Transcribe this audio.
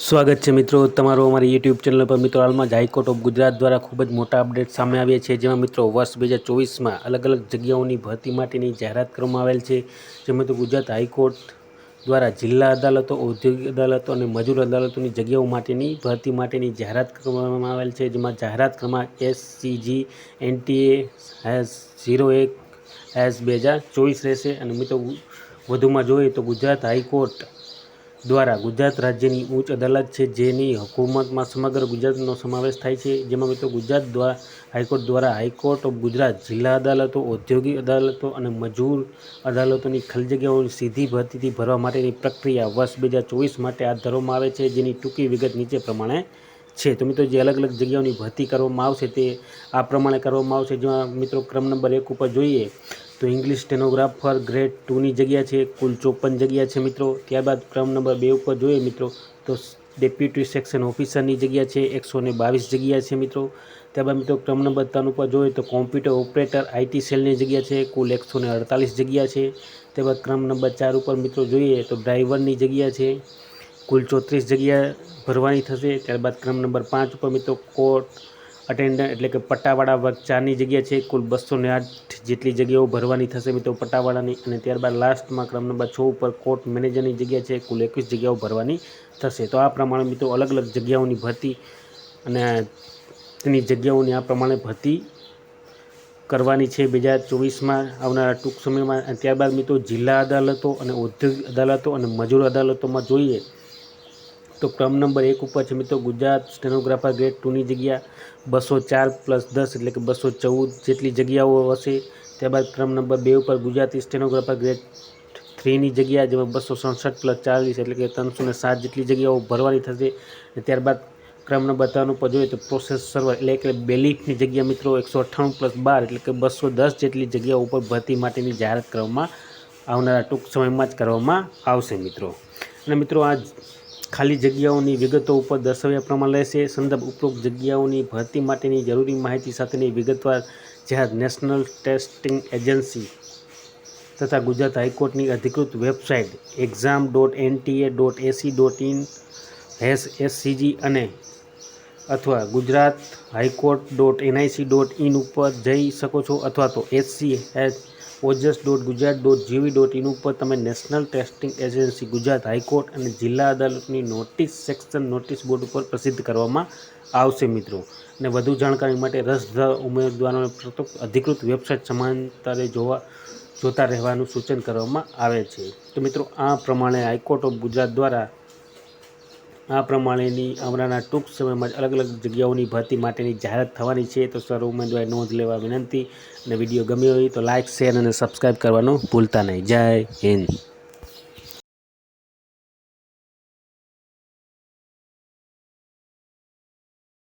સ્વાગત છે મિત્રો તમારું અમારી યુટ્યુબ ચેનલ પર। મિત્રો હાલમાં જ હાઈકોર્ટ ઓફ ગુજરાત દ્વારા ખૂબ જ મોટા અપડેટ સામે આવ્યા છે, જેમાં મિત્રો વર્ષ 2024માં અલગ અલગ જગ્યાઓની ભરતી માટેની જાહેરાત કરવામાં આવેલ છે। જેમાં તો ગુજરાત હાઈકોર્ટ દ્વારા જિલ્લા અદાલતો, ઔદ્યોગિક અદાલતો અને મજૂર અદાલતોની જગ્યાઓ માટેની ભરતી માટેની જાહેરાત કરવામાં આવેલ છે, જેમાં જાહેરાત ક્રમાંક SCG/NTA/01/2024 રહેશે। અને મિત્રો વધુમાં જોઈએ તો ગુજરાત હાઈકોર્ટ દ્વારા ગુજરાત રાજ્યની ઉચ્ચ અદાલત છે, જેની હુકુમતમાં સમગ્ર ગુજરાતનો સમાવેશ થાય છે। જેમાં મિત્રો ગુજરાત હાઈકોર્ટ દ્વારા હાઈકોર્ટ ઓફ ગુજરાત જિલ્લા અદાલતો, ઔદ્યોગિક અદાલતો અને મજૂર અદાલતોની ખાલી જગ્યાઓની સીધી ભરતીથી ભરવા માટેની પ્રક્રિયા વર્ષ 2024 માટે હાથ ધરવામાં આવે છે, જેની ટૂંકી વિગત નીચે પ્રમાણે છે। તો મિત્રો જે અલગ અલગ જગ્યાઓની ભરતી કરવામાં આવશે તે આ પ્રમાણે કરવામાં આવશે। જેમાં મિત્રો ક્રમ નંબર 1 ઉપર જોઈએ તો ઇંગ્લિશ સ્ટેનોગ્રાફર ગ્રેડ 2ની જગ્યા છે, કુલ 54 જગ્યા છે મિત્રો। ત્યારબાદ ક્રમ નંબર 2 ઉપર જોઈએ મિત્રો તો ડેપ્યુટી સેક્શન ઓફિસરની જગ્યા છે, 122 જગ્યા છે મિત્રો। ત્યારબાદ મિત્રો ક્રમ નંબર 3 ઉપર જોઈએ તો કોમ્પ્યુટર ઓપરેટર IT સેલની જગ્યા છે, કુલ 148 જગ્યા છે। ત્યારબાદ ક્રમ નંબર 4 ઉપર મિત્રો જોઈએ તો ડ્રાઈવરની જગ્યા છે, કુલ 34 જગ્યા ભરવાની થશે। ત્યારબાદ ક્રમ નંબર 5 ઉપર મિત્રો કોર્ટ અટેન્ડન્ટ એટલે કે પટ્ટાવાળા વર્ગ 4ની જગ્યા છે, કુલ 208 જેટલી જગ્યાઓ ભરવાની થશે મિત્રો પટ્ટાવાળાની। અને ત્યારબાદ લાસ્ટમાં ક્રમ નંબર 6 ઉપર કોર્ટ મેનેજરની જગ્યા છે, કુલ 21 જગ્યાઓ ભરવાની થશે। તો આ પ્રમાણે મિત્રો અલગ અલગ જગ્યાઓની ભરતી અને તેની જગ્યાઓની આ પ્રમાણે ભરતી કરવાની છે 2024માં આવનારા ટૂંક સમયમાં। અને ત્યારબાદ મિત્રો જિલ્લા અદાલતો અને ઔદ્યોગિક અદાલતો અને મજૂર અદાલતોમાં જોઈએ તો ક્રમ નંબર 1 ઉપર છે મિત્રો ગુજરાત સ્ટેનોગ્રાફર ગ્રેડ 2ની જગ્યા 204+10 એટલે કે 214 જેટલી જગ્યાઓ હશે। ત્યારબાદ ક્રમ નંબર 2 ઉપર ગુજરાતી સ્ટેનોગ્રાફર ગ્રેડ 3ની જગ્યા, જેમાં 267+40 એટલે કે 307 જેટલી જગ્યાઓ ભરવાની થશે। અને ત્યારબાદ ક્રમ નંબર 3 ઉપર જોઈએ તો પ્રોસેસ સર્વર એટલે કે બેલીફની જગ્યા મિત્રો 198+12 એટલે કે 210 જેટલી જગ્યાઓ ઉપર ભરતી માટેની જાહેરાત કરવામાં આવનારા ટૂંક સમયમાં જ કરવામાં આવશે મિત્રો। અને મિત્રો આ ખાલી જગ્યાઓની વિગતો ઉપર દર્શાવ્યા પ્રમાણે રહેશે। સંદર્ભ ઉપરોક્ત જગ્યાઓની ભરતી માટેની જરૂરી માહિતી સાથેની વિગતવાર જાહેરાત નેશનલ ટેસ્ટિંગ એજન્સી તથા ગુજરાત હાઈકોર્ટની અધિકૃત વેબસાઇટ exam.nta.ac.in/scg અને અથવા ગુજરાત haikourt.nic.in ઉપર જઈ શકો છો, અથવા તો sc@ojas.gujarat.gov.in ઉપર તમે national testing agency Gujarat high court અને જિલ્લા અદાલતની નોટિસ સેક્શન નોટિસ બોર્ડ ઉપર પ્રસિદ્ધ કરવામાં આવશે મિત્રો। અને વધુ જાણકારી માટે રસ ધરાવતા ઉમેદવારોને અધિકૃત વેબસાઇટ સમાંતરે જોતા રહેવાનું સૂચન કરવામાં આવે છે। તો મિત્રો આ પ્રમાણે હાઈકોર્ટ ઓફ ગુજરાત દ્વારા આ પ્રમાણેની આવનારા ટૂંક સમયમાં અલગ અલગ જગ્યાઓની ભરતી માટેની જાહેરાત થવાની છે। તો સર્વ ઉમેદવારે નોંધ લેવા વિનંતી। અને વિડીયો ગમ્યો હોય તો લાઇક, શેર અને સબસ્ક્રાઈબ કરવાનું ભૂલતા નહીં। જય હિન્દ।